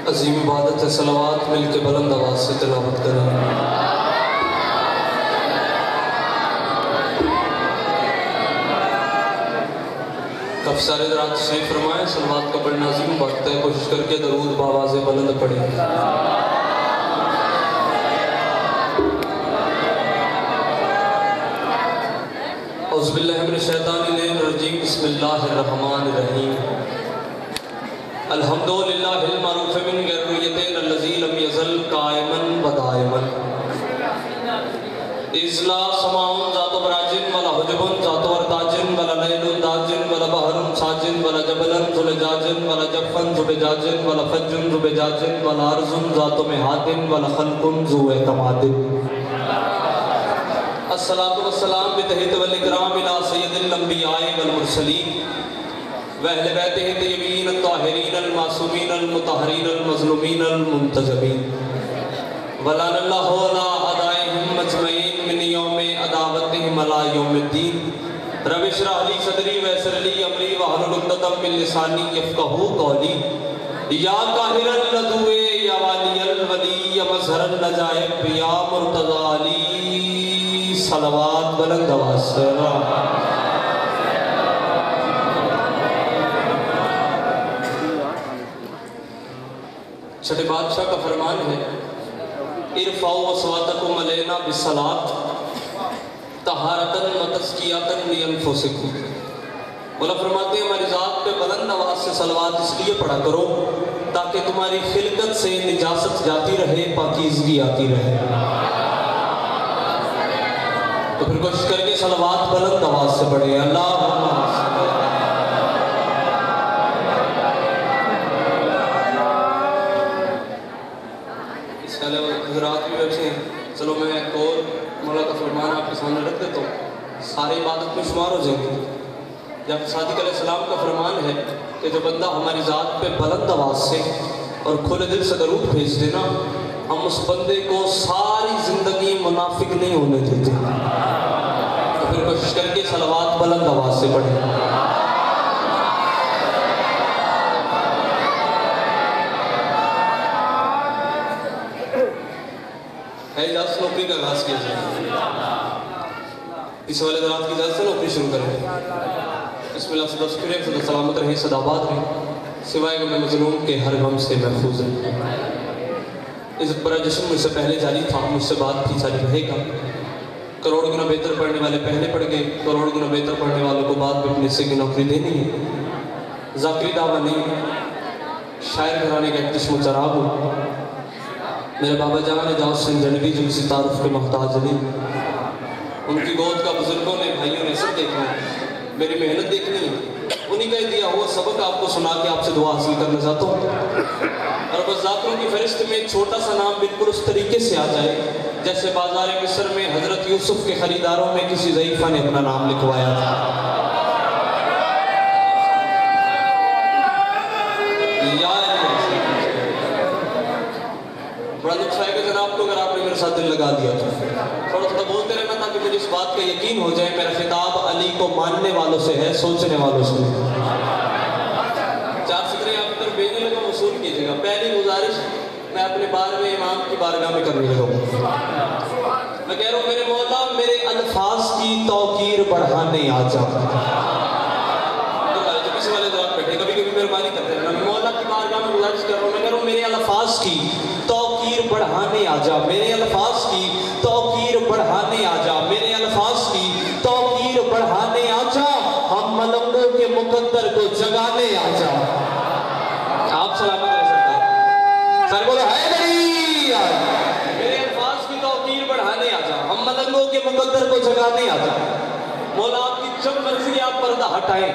عظیم عبادت ہے، صلوات مل کے بلند آواز سے تلاوت کریں۔ کف سارے درات تشریف فرمائیں، صلوات کا پڑھنا عظیم عبادت ہے، کوشش کر کے درود بآواز بلند پڑھیں۔ اعوذ باللہ من الشیطان الرجیم، بسم اللہ الرحمن الرحیم۔ الحمدللہ المعروف من غیریتین الذی لم یزل قائما ودائما، اذ لا سماع ذات براجن ولا حجب ذات ورتاجن ولا لیل داجن ولا بحر ساجن ولا جبل زلجاجن ولا جفن زبجاجن ولا فج زبجاجن ولا ارض ذات مہاد ولا خلق ذو اعتماد۔ الصلاة والسلام بتحیت والاکرام الی سید الانبیاء والمرسلین واہل بیتہ الطیبین الطاہرین المعصومین المطہرین المظلومین المنتجبین، ولعن اللہ علی اعدائہم اجمعین من یوم عداوتہم الی یوم الدین۔ رب اشرح لی صدری ویسر لی امری واحلل عقدۃ من لسانی یفقہوا قولی۔ یا قاہر العدو یا والی الولی یا مظہر العجائب یا مرتضی علی، صلوات بلند آواز سے۔ چھٹے بادشاہ کا فرمان ہے، ارفعوا اصواتکم علینا بالصلاۃ طہارۃ وتزکیۃ لانفسکم۔ مولا فرماتے ہیں ہماری ذات پہ بلند آواز سے صلوات اس لیے پڑھا کرو تاکہ تمہاری خلقت سے نجاست جاتی رہے، پاکیزگی آتی رہے۔ تو پھر کوشش کر کے صلوات بلند آواز سے پڑھیں۔ اللہم حضرات بھی بیٹھے ہیں، چلو میں ایک اور مولا کا فرمان آپ کے سامنے رکھ دیتا ہوں، سارے عبادت میں شمار ہو جائیں گے۔ جب صادق علیہ السلام کا فرمان ہے کہ جو بندہ ہماری ذات پہ بلند آواز سے اور کھلے دل سے درود بھیج دینا، ہم اس بندے کو ساری زندگی منافق نہیں ہونے دیتے۔ تو پھر کوشش کر کے صلوات بلند آواز سے پڑھیں۔ اجازت نوکری کا آغاز کیا جائے، اس والے درات کی اجازت سے نوکری شروع کریں۔ بسم اللہ صدا شکریہ، صدا سلامت رہیں، صدا آباد رہیں، سوائے غم مظلوم کے ہر غم سے محفوظ رہیں۔ عزت برا جشن مجھ سے پہلے جاری تھا، مجھ سے بات بھی جاری رہے گا۔ کروڑ گنا بہتر پڑھنے والے پہلے پڑھ گئے، کروڑ گنا بہتر پڑھنے والوں کو بعد میں اپنے حصے کی نوکری دینی ہے۔ ذاکری دعویٰ نہیں، شاعر گھرانے کا ایک چشم و چراغ ہوں۔ میرے بابا جان اجاز سنگھ جنوی جو کسی تعارف کے محتاج نہیں، ان کی گود کا بزرگوں نے بھائیوں نے سب دیکھنا ہے، میری محنت دیکھنی ہے، انہی کا دیا ہوا سبق آپ کو سنا کے آپ سے دعا حاصل کرنا چاہتا ہوں۔ اور بس ذاکروں کی فہرست میں ایک چھوٹا سا نام بالکل اس طریقے سے آ جائے جیسے بازار مصر میں حضرت یوسف کے خریداروں میں کسی ضعیفہ نے اپنا نام لکھوایا تھا۔ بڑا دکھ ہے کہ جناب کو اگر آپ نے میرے ساتھ دل لگا دیا تو تھوڑا تھوڑا بولتے رہنا تاکہ مجھے اس بات کا یقین ہو جائے میرا خطاب علی کو ماننے والوں سے ہے، سوچنے والوں سے۔ چار فکریں آپ کی طرف بھیجنے لگا، وصول کیجیے گا۔ پہلی گزارش میں اپنے 12ویں امام کی بارگاہ میں کرنے لگا ہوں، میں کہہ رہا ہوں میرے مولا میرے الفاظ کی توقیر بڑھانے آ جا۔ تو کسی والے دوات بیٹھے کبھی کبھی مہربانی کرتے رہنا، میں مولا کی بارگاہ میں گزارش کر رہا ہوں، میں کہہ رہا ہوں میرے الفاظ کی توقیر بڑھانے آ جا، میرے الفاظ کی توقیر بڑھانے آ جا، میرے الفاظ کی توقیر بڑھانے آ جا، ہم ملنگوں کے مقدر کو جگانے آ جا۔ آپ سلامت رہ سکتے ہیں، سر بولو حیدری، میرے الفاظ کی توقیر بڑھانے آ جا، ہم ملنگوں کے مقدر کو جگانے آ جا۔ مولا آپ کی جب مرضی آپ پردہ ہٹائیں،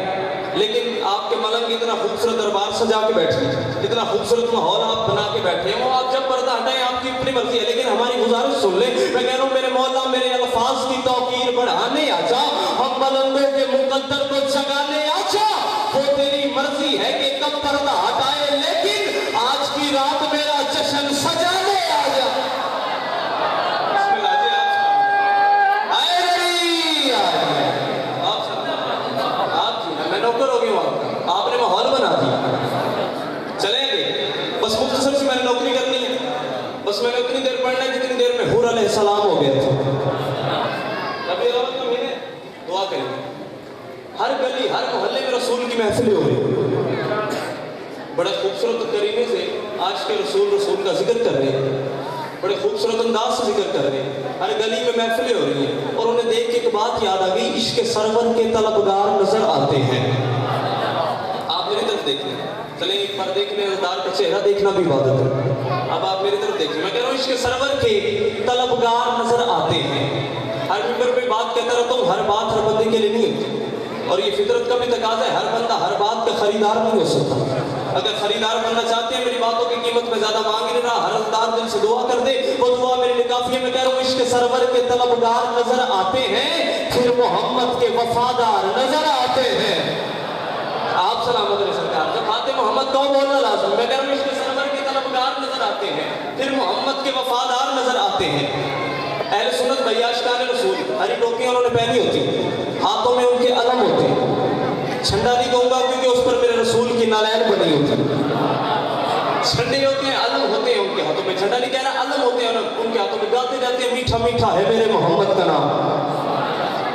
لیکن آپ کے ملنگ اتنا خوبصورت دربار سجا کے بیٹھے، اتنا خوبصورت ماحول آپ بنا کے بیٹھے ہیں، وہ آپ جب پردہ ہٹائیں آپ کی اپنی مرضی ہے، لیکن ہماری گزارش سن لیں۔ میں کہہ رہا ہوں میرے مولا میرے الفاظ کی توقیر بڑھانے آ جا، ہم ملنگوں کے مقدر کو جگانے آ جا۔ وہ تیری مرضی ہے کہ کب پردہ ہٹائے، لیکن آج کی رات میرا جشن سجانے آ جا۔ آپ نے ماحول بنا دیا، چلیں گے بس مختصر سی अलैहिस्सलाम हो गए थे। रबी अव्वल का महीने दुआ करेंगे, हर गली हर मोहल्ले में रसूल की महफिलें हो रही, बड़ा खूबसूरत करीने से आज के रसूल का जिक्र कर रहे हैं, बड़े खूबसूरत अंदाज से जिक्र कर रहे हैं, हर गली में महफिलें हो रही हैं। और उन्हें देख के एक बात याद आ गई, इश्क सरवर के तलबगार नजर आते हैं। आप मेरी तरफ देखें, चले एक बार देखने दार का चेहरा देखना भी इबादत है। अब आप मेरी तरफ देखें, मैं कह रहा हूँ इश्क सरवर के तलबगार नजर आते हैं। हर मिंबर पे बात कहता रहता हूँ, हर बात हर बंदे के लिए नहीं होती, और ये फितरत का भी तकाजा है, हर बंदा हर बात का खरीदार नहीं हो सकता। अगर खरीदार बनना चाहते हैं, मेरी बातों की कीमत में ज्यादा मांग नहीं रहा, हर हकदार दिल से दुआ कर दे, वो दुआ मेरे लिए काफी है। मैं कह रहा हूँ इश्क सरवर के तलबगार नजर आते हैं, फिर मोहम्मद के वफादार नजर आते हैं। आप सलामत रहे सरकार, जब आते मोहम्मद को बोलना लाजम। मैं कह रहा हूँ इश्क सरवर के तलबगार नजर आते हैं, फिर मोहम्मद के वफादार नजर आते हैं। अहले सुन्नत बयाशकान रसूल हरी टोपियां उन्होंने पहनी होती, हाथों में उनके अलम होते, झंडा नहीं कहूंगा क्योंकि उस पर मेरे रसूल की नालैन बनी होती, झंडे होते हैं, अलम होते हैं उनके हाथों में, झंडा नहीं कहना, अलम होते हैं उनके हाथों में, गाते जाते हैं मीठा मीठा है मेरे मोहम्मद का नाम,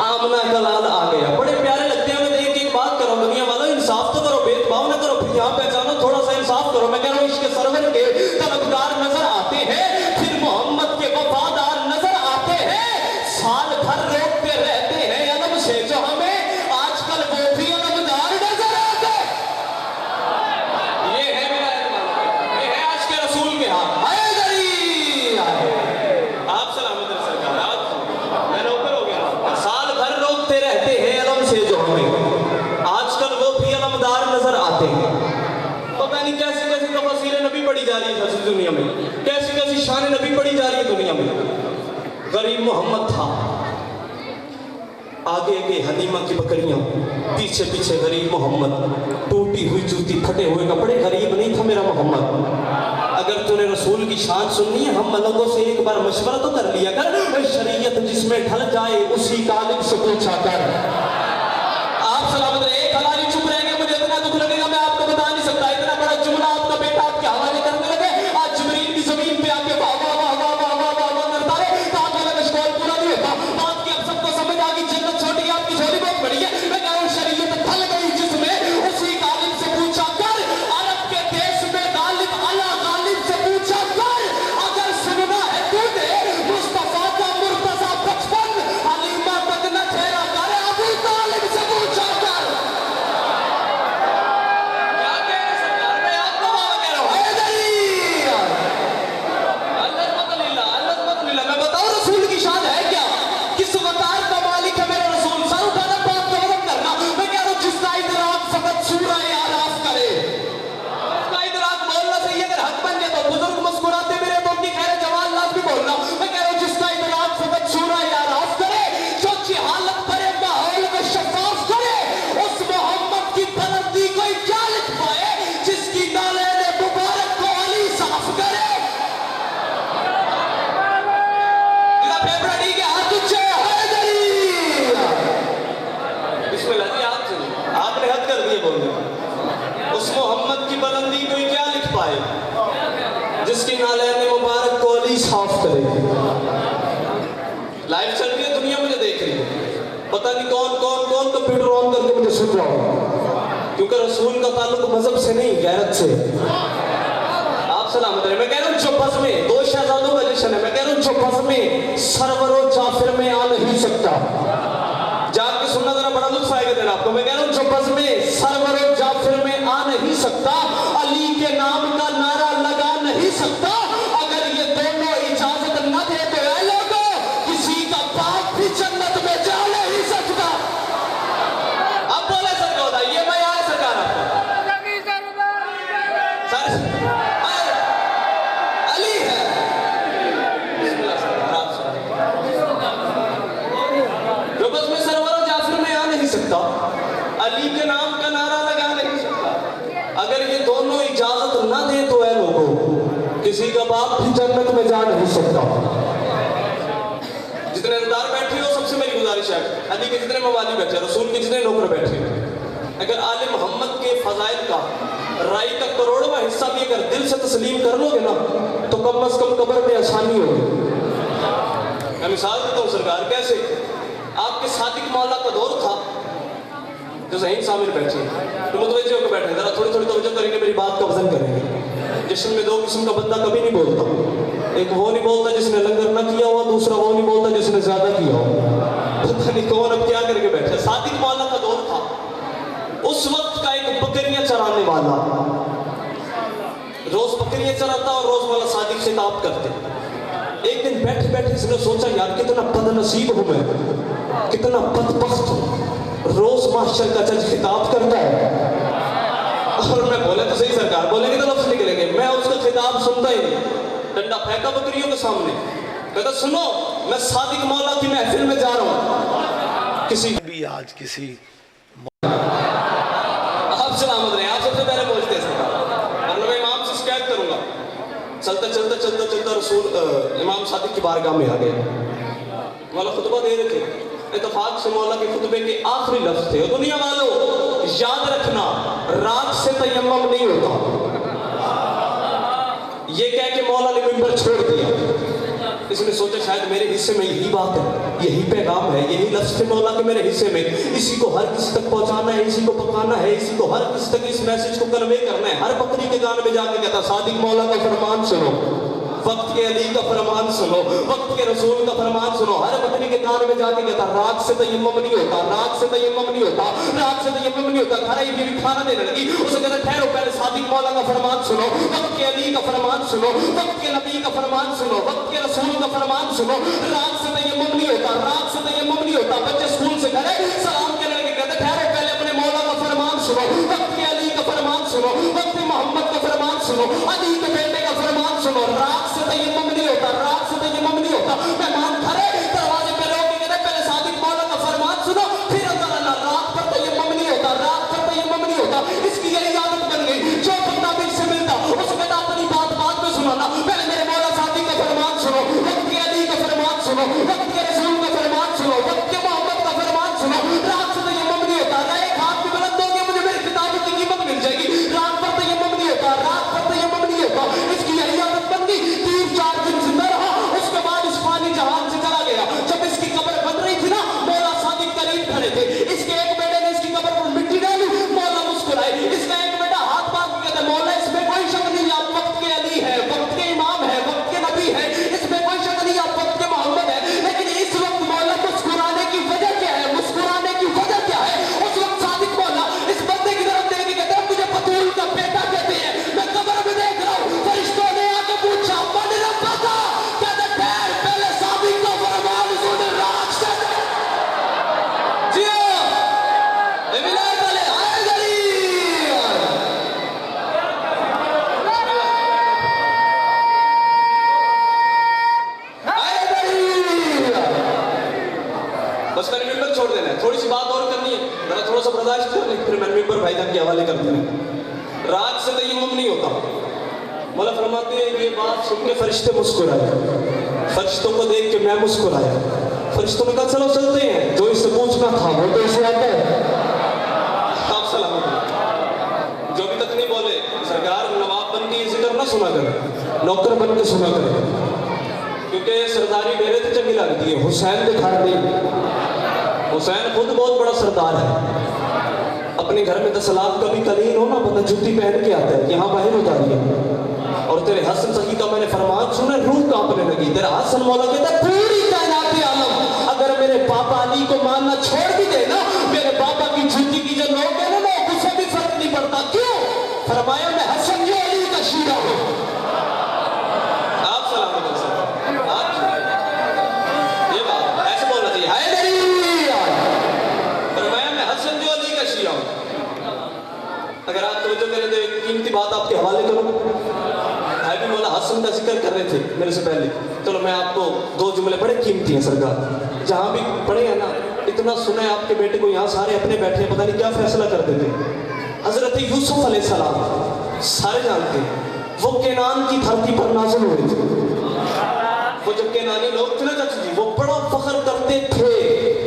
आमना का लाल आ गया। बड़े प्यारे लगते हैं उन्हें देख के। एक बात करो दुनिया वालों, इंसाफ तो करो, भेदभाव ना करो, फिर यहाँ पहचानो, थोड़ा सा इंसाफ करो। मैं कह रहा हूँ इश्क सरवर के तलबगार नजर आते हैं, फिर मोहम्मद के वफादार नजर आते हैं। साल भर रोकते रहते हैं अलम से जो हमें, आजकल वो भी अलमदार नजर आते। ये है मेरा ये है आज के रसूल के हाथ। आप सलामत रहे सरकार, मैं नौकर हो गया। साल भर रोकते रहते हैं अलम से जो हमें, आजकल वो भी अलमदार नजर आते हैं। पता नहीं कैसी कैसी तफसीर नबी पढ़ी जा रही है दुनिया में, कैसी कैसी शान नबी पढ़ी जा रही है दुनिया में। गरीब मोहम्मद था, आगे आगे हलीमा की बकरियां, पीछे पीछे गरीब मोहम्मद, टूटी हुई जूती फटे हुए कपड़े, गरीब नहीं था मेरा मोहम्मद। अगर तूने रसूल की शान सुननी है, हम मलकों से एक बार मशवरा तो कर लिया कर, शरीयत जिसमें ढल जाए उसी का आलिम से पूछा कर। आप सलामत रहे, एक हलाली चुप रहेंगे, मुझे इतना दुख लगेगा मैं आपको बता नहीं सकता। इतना बड़ा जुमला आपका बेटा आपके हवाले करने लगे, आज जिब्रील की जमीन पे आके वाह वाह वाह वाह वाह वाह वाह वाह करता रहे, तो आप वाला कश्मीर पूरा नहीं होता। बात की अब सबको समझ आ गई, जन्नत छोटी है, आपकी झोली बहुत बड़ी है। मैं कह रहा हूँ शरीयत ढल गई जिसमें, उसी गालिब से पूछा कर। अरब के देश में गालिब अला गालिब से पूछा कर। अगर सुनना है तूने मुस्तफा का मुर्तजा बचपन, हलीमा तक न ठहरा कर, अबू तालिब से पूछा कर। क्या कह रहे सरकार, मैं आपको बाबा कह रहा हूँ, मैं बताऊं रसूल की शान है क्या, किस वकार का मालिक है मेरा रसूल। सर उठाना, बात का वजन करना। मैं कह रहा हूँ जिसका इदराक फकत सूरा आराफ करे, उसका इदराक बोलना सही, अगर हक बन जाए तो बुजुर्ग मुस्कुराते मेरे तो उनकी खैर जवान लाज भी बोलना। मैं कह रहा हूँ जिसका इदराक फकत सूरा आराफ करे, जो हालत भरे माहौल में शफाफ करे, उस मोहम्मद की बुलंदी कोई क्या लिख पाए, जिसकी नालैन मुबारक को अली साफ करे। आपने हद कर दिए बोलने, उस मोहम्मद की बुलंदी कोई क्या लिख पाए, जिसकी नालैन मुबारक को अली साफ करे। लाइव चल रही है दुनिया, मुझे देख रही है, पता नहीं कौन कौन कौन कंप्यूटर ऑन करके मुझे सुन रहा हूँ, क्योंकि रसूल का ताल्लुक मजहब से नहीं, गैरत से। आप सलामत रहे। मैं कह रहा हूँ जो बज़ में दो शहजादों का जश्न है, मैं कह रहा हूँ जो बज़ में सरवरो जाफिर में आ नहीं सकता, जाग के सुनना जरा, बड़ा लुत्फ आएगा देना आपको। मैं कह रहा हूँ जो बज़ में सरवरो जाफिर में आ नहीं सकता, अली के नाम का नारा लगा नहीं सकता। अगर ये दोनों इजाजत न दे तो ऐ लोगों, किसी का बाप भी जन्नत में जा नहीं सकता। अब बोले सरकार, ये मैं यार सरकार आपको अली है। जो बस में सरवर जाफिर में आ नहीं सकता, अली के नाम का नारा लगा नहीं सकता। अगर ये दोनों इजाजत न दे तो ऐ लोगों, किसी का बाप भी जन्नत में जा नहीं सकता। जितने रज़ादार बैठे हो सबसे मेरी गुजारिश है, अली के जितने मवाली बैठे, रसूल के जितने नौकर बैठे, अगर आले मोहम्मद के फजाइल का राय का करोड़वां हिस्सा भी अगर दिल से तस्लीम कर लोगे ना, तो कम अज कम कब्र में आसानी होगी। مثال دیتا ہوں سرکار کیسے آپ کے صادق مولا کا دور تھا جو ذہین سامنے بیٹھے تو متوجہ ہو کے بیٹھے ذرا تھوڑی تھوڑی توجہ کریں گے میری بات کا وزن کریں گے جشن میں دو قسم کا بندہ کبھی نہیں بولتا ایک وہ نہیں بولتا جس نے لنگر نہ کیا ہوا دوسرا وہ نہیں بولتا جس نے زیادہ کیا ہوا پتہ نہیں کون اب کیا کر کے بیٹھا صادق مولا کا دور تھا اس وقت کا ایک بکریاں چرانے والا روز بکریاں چراتا اور روز والا صادق خطاب کرتے ایک دن بیٹھے بیٹھے اس نے سوچا یار کتنا بد نصیب ہوں میں کتنا بدبخت ہوں روز معاشر کا جج خطاب کرتا ہے اور میں بولے تو صحیح سرکار بولیں گے تو لفظ نکلیں گے میں اس کا خطاب سنتا ہی نہیں ڈنڈا پھینکا بکریوں کے سامنے کہتا سنو میں صادق مولا کی محفل میں جا رہا ہوں کسی بھی آج کسی آپ سلامت رہے آپ سب سے پہلے پہنچتے ہیں سرکار اور میں امام سے شکایت کروں گا چلتا رسول امام صادق کی بارگاہ میں آ گئے مولا خطبہ دے رہے تھے اتفاق سے مولا کے خطبے کے آخری لفظ تھے دنیا والوں یاد رکھنا رات سے تیمم نہیں ہوتا یہ کہہ کے مولا نے منبر چھوڑ دیا اس نے سوچا شاید میرے حصے میں یہی بات ہے یہی پیغام ہے یہی لفظ تھے مولا کے میرے حصے میں اسی کو ہر کسی تک پہنچانا ہے اسی کو پکانا ہے اسی کو ہر کسی تک اس میسج کو کنوے کرنا ہے ہر بکری کے گانے میں جا کے کہتا صادق مولا کا فرمان سنو وقت کے علی کا فرمان سنو وقت کے رسول کا فرمان سنو ہر بکری کے کان میں جا کے کہتا رات سے تیمم نہیں ہوتا رات سے تیمم نہیں ہوتا رات سے تیمم نہیں ہوتا کھڑا ہی بیوی کھانا دینے لگی اسے کہتا ٹھہرو پہلے صادق مولا کا فرمان سنو وقت کے علی کا فرمان سنو وقت کے نبی کا فرمان سنو وقت کے رسول کا فرمان سنو رات سے تیمم نہیں ہوتا رات سے تیمم نہیں ہوتا بچے اسکول سے گھر سلام کے لڑکے کہتے ٹھہرو پہلے اپنے مولا کا فرمان سنو وقت کے علی کا فرمان سنو وقت محمد کا فرمان سنو علی کے بیٹے کا فرمان سنو رات سے تیمم نہیں ہوتا رات سے تیمم نہیں ہوتا مہمان کھڑے دروازے پہ لوگ کہتے پہلے صادق مولا کا فرمان سنو پھر اللہ رات پر تیمم نہیں ہوتا رات پر تیمم نہیں ہوتا اس کی یہی عادت بن گئی جو بندہ بھی سے ملتا اس کہتا اپنی بات بعد میں سنانا پہلے میرے مولا صادق کا فرمان سنو وقت کے علی کا فرمان سنو وقت کے رسول کا فرمان سنو وقت کے محمد کا فرمان سنو رات سے تیمم نہیں ہوتا ایک ہاتھ بھی بلند ہو گیا مجھے میری کتابوں کی قیمت مل جائے گی رات پر تیمم نہیں ہوتا رات پر تیمم نہیں ہوتا اس کی یہی عادت بن گئی 3-4 دن زندہ رہا اس کے بعد اس فانی جہان سے چلا گیا جب اس کی قبر بن رہی تھی نا مولا صادق قریب کھڑے تھے اس کے ایک بیٹے نے اس کی قبر پر مٹی ڈالی مولا مسکرائے اس کا ایک بیٹا ہاتھ باندھ کے کہتا مولا اس میں کوئی شک نہیں آپ وقت کے علی ہے وقت کے امام ہے وقت کے نبی ہے اس میں کوئی شک نہیں آپ وقت کے محمد ہے لیکن اس وقت مولا مسکرانے کی وجہ کیا ہے مسکرانے کی وجہ کیا ہے اس وقت صادق مولا اس بندے کی طرف دیکھ کے کہتا ہے مجھے بطول کا بیٹا کہتے ہیں میں قبر میں دیکھ رہا ہوں فرشتوں نے آ کے پوچھا من ربا کا کہتے ٹھہر پہلے صادق کا فرمان سن رات سے جی اے ولایت والے آئے گلی بس میں نے ممبر چھوڑ دینا ہے تھوڑی سی بات اور کرنی ہے ذرا تھوڑا سا برداشت کر لیں پھر میں ممبر بھائی جان کے حوالے کرتے ہیں رات سے تیمم نہیں ہوتا مولا فرماتے ہیں یہ بات سن کے فرشتے مسکرائے فرشتوں کو دیکھ کے میں مسکرایا فرشتوں نے کہا چلو چلتے ہیں جو اس سے پوچھنا تھا وہ تو اسے آتا ہے آپ سلامت جو بھی تک نہیں بولے سرکار نواب بن کے یہ ذکر نہ سنا کرے نوکر بن کے سنا کرے کیونکہ سرداری میرے تو چنگی لگتی ہے حسین کے گھر نہیں حسین خود بہت بڑا سردار ہے اپنے گھر میں 10 لاکھ کا بھی قلیل ہو نا بندہ جوتی پہن کے آتا ہے یہاں باہر ہوتا ہے اور تیرے حسن سخی کا میں نے فرمان سنا روح کانپنے لگی تیرا حسن مولا کہتا ہے پوری کائنات عالم اگر میرے پاپا علی کو ماننا چھوڑ بھی دے نا میرے پاپا کی جوتی کی جو لوگ ہیں نا اس سے بھی فرق نہیں پڑتا کیوں فرمایا میں حسن جو علی کا شیرہ ہوں آپ سلامت یہ بات ایسے بولنا چاہیے ہائے فرمایا میں حسن جو علی کا شیعہ ہوں اگر آپ توجہ کریں تو ایک قیمتی بات آپ کے حوالے کروں ہے بھی مولا حسن کا ذکر کر رہے تھے میرے سے پہلے چلو میں آپ کو 2 جملے بڑے قیمتی ہیں سرکار جہاں بھی پڑھے ہیں نا اتنا سنا ہے آپ کے بیٹے کو یہاں سارے اپنے بیٹھے ہیں پتہ نہیں کیا فیصلہ کرتے تھے حضرت یوسف علیہ السلام سارے جانتے ہیں وہ کینان کی دھرتی پر نازل ہوئے تھے وہ جب کینانی لوگ تھے نا چاچا جی وہ بڑا فخر کرتے تھے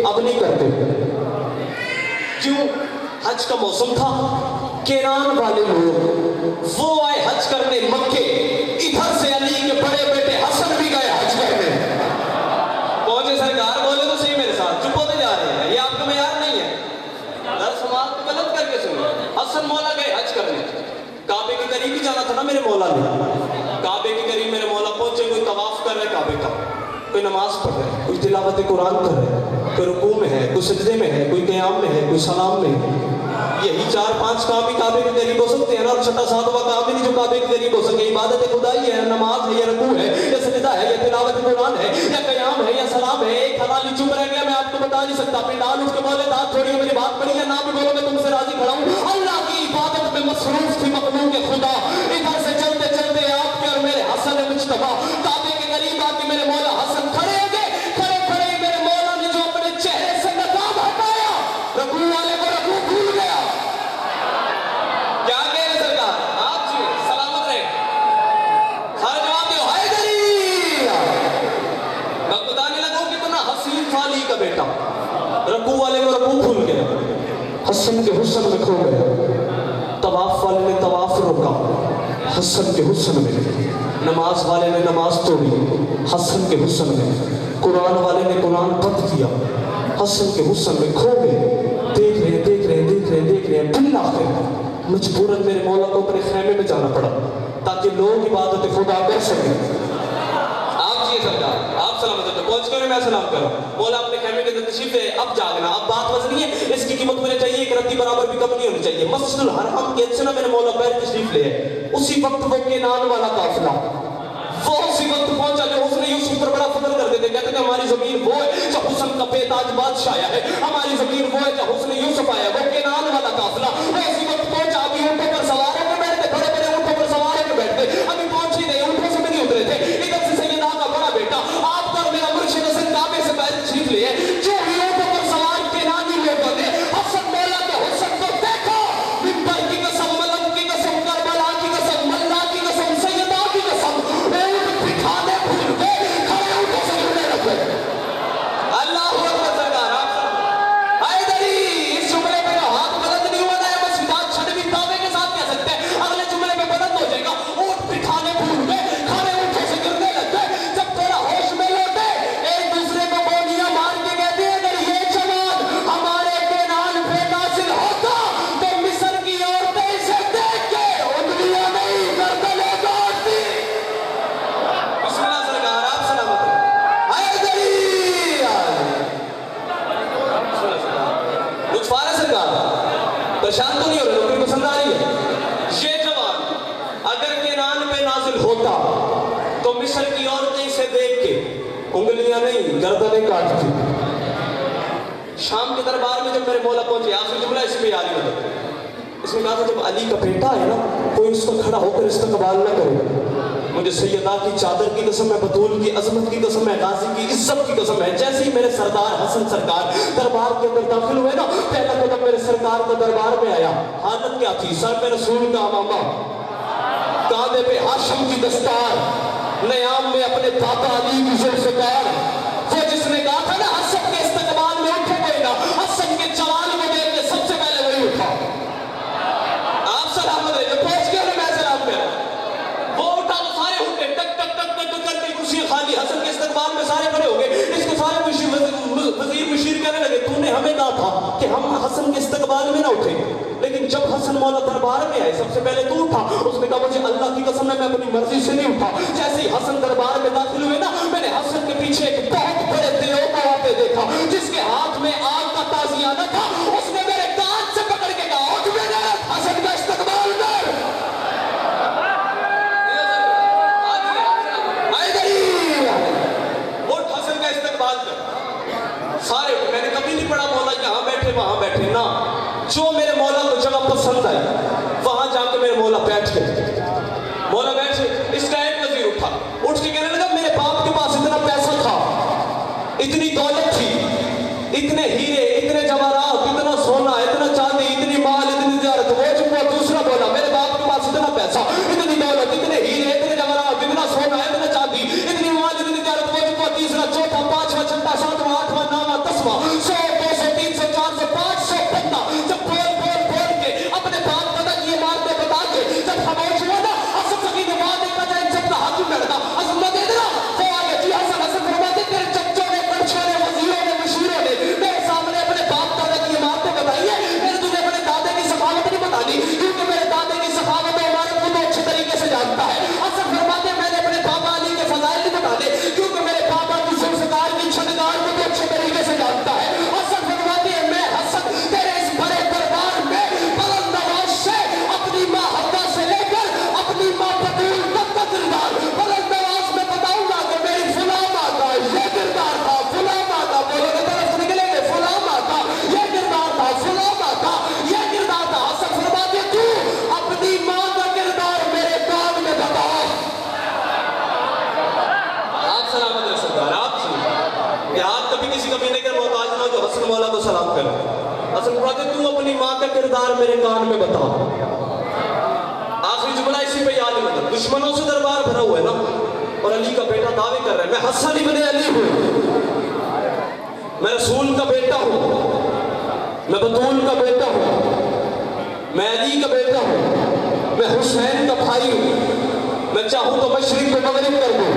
اب نہیں کرتے کیوں حج کا موسم تھا کینان والے لوگ وہ آئے حج کرنے مکے ادھر سے علی کے بڑے بیٹے حسن بھی گئے حج کرنے کون जाना था ना मेरे मौला ने। काबे के करीब मेरे मौला पहुंचे, कोई तवाफ कर रहे काबे का, कोई नमाज पढ़ रहे हैं, कोई तिलावत कुरान कर रहे हैं, कोई रुकू में है, कोई सजदे में है, कोई क़याम में है, कोई सलाम में है। यही 4-5 काम ही काबे के करीब हो सकते हैं ना, और 6-7वां काम ही नहीं जो काबे के करीब हो सके। इबादत खुदाई है, नमाज है, या रुकू है, या सजदा है, या तिलावत कुरान है, या क़याम है, या सलाम है। एक हलाली चुप रह गया, मैं आपको बता नहीं सकता। पिंडाल उठ के बोले दांत छोड़िए, मेरी बात पढ़ी है ना भी बोलो, मैं तुमसे राजी खड़ा हूँ। अल्लाह की इबादत में मसरूफ थी मखलूक खुदा। इधर से चलते चलते आपके और मेरे हसन मुज्तबा काबे के करीब आके मेरे मौला हसन खड़े हो गए। खड़े खड़े मेरे मौला ने जो अपने चेहरे से नकाब हटाया, रकू वाले को रकू भूल गया। क्या कह रहे सरकार? आप जी सलामत रहे। हर जवाब दो हैदरी। मैं बताने लगा कितना हसीन था अली का बेटा। रकू वाले को रकू भूल गया, हसन के हुस्न में खो गया। तवाफ वाले ने तवाफ रोका, हसन के हुस्न में। नमाज वाले ने नमाज तोड़ी, हसन के हुस्न में। कुरान वाले ने कुरान बंद किया, हसन के हुस्न में खो गए। देख रहे देख रहे देख रहे देख रहे बिल्लाह मजबूरन मेरे मौला को अपने खैमे में जाना पड़ा ताकि लोग इबादत खुदा कर सकें। आप जी सरकार, आप सलामत रहो। पहुंच कर मैं सलाम करो। मौला अपने खैमे के अंदर तशरीफ है। अब जागना, अब बात वजनी है, इसकी कीमत मुझे चाहिए, एक रत्ती बराबर भी कम नहीं होनी चाहिए। मस्जिदुल हराम के अंदर मेरे मौला पैर तशरीफ ले है। उसी वक्त वो केनान वाला काफिला वो उसी वक्त पहुंचा जो उसने यूसुफ पर बड़ा फख्र करते थे। कहते थे हमारी जमीन वो है जो हुस्न का बेताज बादशाह आया है, हमारी जमीन वो है जो हुस्न यूसुफ आया। वो केनान वाला काफिला वो उसी वक्त पहुंचा। अभी ऊँटों पर सवार होकर बैठते, बड़े बड़े ऊँटों पर सवार होकर बैठते, अभी पहुंच ही नहीं, ऊँटों से भी नहीं उतरे थे। इधर से सैयदा का बड़ा बेटा आपका मेरा मुर्शिद हसन काबे से पैर तशरीफ ले है। जो भी ऊँटों पर सवार केनानी लोगों ने हसन मौला के हुस्न को देखा। मिंबर की कसम, मलक की कसम, करबला की कसम, मल्ला की कसम, सैयदा की कसम, बिठाने भूल गए, खड़े ऊँटों से जुड़ने लगे। अल्लाह अकबर सरकार। आप हैदरी इस जुमले पे का हाथ बुलंद नहीं हुआ ना, बस विदात छड़ भी दावे के साथ कह सकते हैं। अगले जुमले में बुलंद हो जाएगा। ऊँट बिठाने भूल गए, खड़े ऊँटों से गिरने लग गए। जब थोड़ा होश में लौटे, एक दूसरे को गोलियां मार के कहते हैं अगर ये जवान हमारे केनान पे नाज़िल होता तो मिस्र की औरतें इसे देख के उंगलियां नहीं गर्दनें काटती। बिस्मिल्लाह सरकार, आप सलामत रहो। हैदरी कुछ फारा सरकार, परेशान तो नहीं हो रहे, नौकरी पसंद आ रही है? ये जवान अगर केनान पे नाजिल होता तो मिस्र की औरतें इसे देख के उंगलियां नहीं गर्दनें काटती। शाम के दरबार में जब मेरे मौला पहुंचे, आखिरी जुमला इस पे याद है। इसमें कहा था जब अली का बेटा है ना, कोई उसको खड़ा होकर इस्तकबाल न करे। मुझे सैयदा की चादर की कसम है, बतूल की अजमत की कसम है, गाजी की इज्जत की कसम है। जैसे ही मेरे सरदार हसन सरकार दरबार के अंदर दाखिल हुए ना, पहला कदम मेरे सरकार का दरबार में आया। हालत क्या थी? सर पे रसूल का अमामा, कांधे पे हाशिम की दस्तार, नयाम में अपने पापा अली की जुल्फ़कार। वो जिसने कहा था ना हसन के इस्तकबाल में उठे कोई ना, हसन के जवान को देख के सबसे पहले वही उठा। आप सलामत रहे। पहुंच गया ना, मैं सलाम कर वो उठा तो सारे उठे, टक टक टक टक करके कुर्सी खाली। हसन के इस्तकबाल में सारे खड़े हो गए। इसको सारे वजीर मुशीर कहने लगे तूने हमें कहा था कि हम हसन के इस्तकबाल में ना उठे, लेकिन जब हसन मौला दरबार में आए सबसे पहले तू उठा। उसने कहा मुझे अल्लाह की कसम है मैं अपनी मर्जी से नहीं उठा। जैसे ही हसन दरबार में दाखिल हुए ना, मैंने हसन के पीछे एक बहुत बड़े देव को आते देखा जिसके हाथ में आग का ताजियाना था। उसने मेरे कान से पकड़ के कहा उठ मेरे हसन का इस्तकबाल कर। उठ हसन का इस्तकबाल कर। सारे मैंने कभी नहीं पढ़ा मौला यहाँ बैठे वहां बैठे ना, जो मेरे मौला को जगह पसंद आई वहां जाके मेरे मौला बैठ गए। मौला बैठे, इसका एक वजीर उठा, उठ के कहने लगा मेरे बाप के पास इतना पैसा था, इतनी दौलत थी, इतने हीरे, इतने जवाहरात, इतना सोना बात कर। असल बात है, तू अपनी माँ का किरदार मेरे कान में बता। आखिरी जुमला इसी पे याद है। दुश्मनों से दरबार भरा हुआ है ना, और अली का बेटा दावे कर रहा है, मैं हसन इब्ने अली हूँ, मैं रसूल का बेटा हूँ, मैं बतूल का बेटा हूँ, मैं अली का बेटा हूँ, मैं हुसैन का भाई हूँ, मैं चाहूँ तो मशरिक को मगरिब कर दूँ,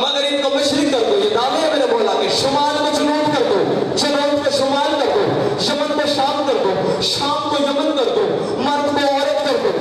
मगरिब को मशरिक कर दूँ। ये दावे है मेरे मौला के। शुमाल को जुनूब कर दो, जुनूब को शुमाल कर दो, यमन को शाम कर दो, शाम को यमन कर दो, मर्द को औरत कर दो,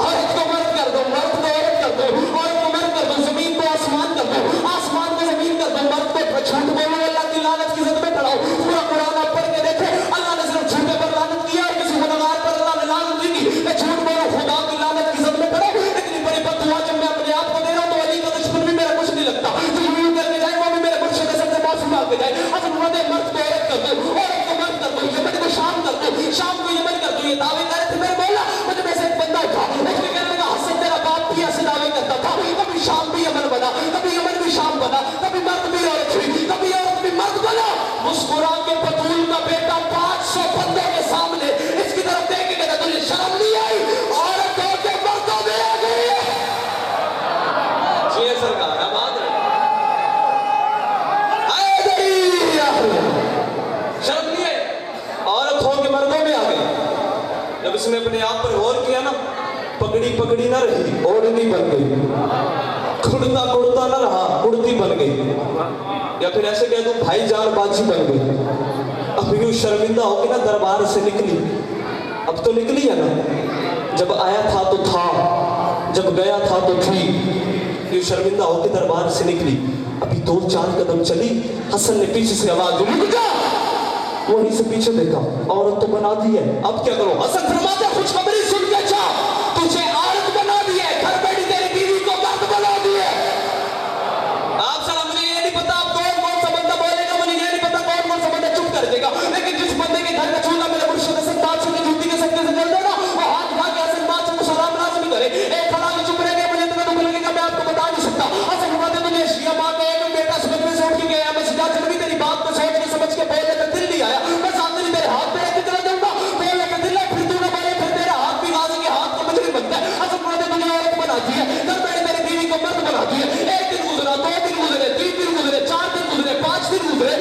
औरत को मर्द कर दो, मर्द को औरत कर दो, औरत को मर्द कर दो, जमीन को आसमान कर दो, आसमान को जमीन कर दो, मर्द को झूठ बोलो, अल्लाह की लानत की ज़द में खड़ा हो। पूरा कुरान आप पढ़ के देखे, अल्लाह ने सिर्फ झूठे पर लानत किया है, किसी गुनहगार पर अल्लाह ने लानत नहीं की। मैं झूठ बोलो, खुदा की लानत की ज़द में खड़ा हो। इतनी बड़ी बददुआ जब मैं अपने आप को दे रहा हूँ, तो अली का दुश्मन भी मेरा कुछ नहीं लगता। जो यूं करके जाए वो भी मेरे मुर्शिद से माफी मांग के जाए। असल मुरादे मर्द को औरत कर दो, औरत को मर्द कर दो, यमन को शाम कर दो, शाम को यमन कर दो। ये दावे कर रहे थे मेरे मौला। मुझे में से एक बंदा उठा, उसने कहने लगा, हसन तेरा बाप भी ऐसे दावे करता था, कभी शाम भी यमन बना, कभी यमन भी शाम बना, कभी मर्द भी औरत हुई, कभी औरत भी मर्द बना। मुस्कुरा के बतूल का बेटा 500 बंदों के सामने इसकी तरफ देख के कहता, तुझे शर्म नहीं आई? औरत हो के मर्दों में आ गई है। जी सरकार, आबाद रहे। शर्म नहीं है? औरत हो के मर्दों में आ गई। जब इसने अपने आप पर गौर किया ना, पगड़ी पगड़ी ना रही, ओढ़नी बन गई, कुर्ता कुर्ता ना रहा, कुर्ती बन गई, या फिर ऐसे कह दूं भाईजान बाजी बन गई। अब यूं शर्मिंदा होके ना दरबार से निकली। अब तो निकली है ना, जब आया था तो था, जब गया था तो थी। यूं शर्मिंदा होके दरबार से निकली। अभी 2-4 कदम चली, हसन ने पीछे से आवाज दी, रुक जा। वहीं से पीछे देखा, औरत तो बना दी है, अब क्या करो? हसन फरमाते, खुशखबरी सुन के अच्छा, तुझे औरत बना दी है, घर बैठी तेरी बीवी को मर्द बना दी है। आप साला, मुझे ये नहीं पता आप कौन कौन सा बंदा बोलेगा, मुझे ये नहीं पता कौन कौन सा बंदा चुप कर देगा, लेकिन जिस बंदे के घर का चूल्हा मेरे मुर्शिद हसन बादशाह की जूती के सत्ते से जल देगा, वो हाथ उठा के हसन बादशाह को सलाम लाज़मी करे। एक खड़ा के चुप रह गया, मुझे इतना दुख लगेगा मैं आपको बता नहीं सकता। हसन फरमाते, तुझे शिया माँ का एक बेटा समझ में से उठ के गया, मैं सीधा चल भी तेरी बात को सोच के समझ के बोलने का दिल नहीं आया, मैं सामने तेरे हाथ पे रख के चला जाऊंगा, बोलने का दिल है, फिर तू ना बोले, फिर तेरा हाथ भी गाजी के हाथ को मछली बनता है। हसन फरमाते, तुझे औरत बना दी है, घर बैठे तेरी बीवी को मर्द बना दी है। एक दिन गुजरा, 2 दिन गुजरे, 3 दिन गुजरे, 4 दिन गुजरे, 5 दिन गुजरे,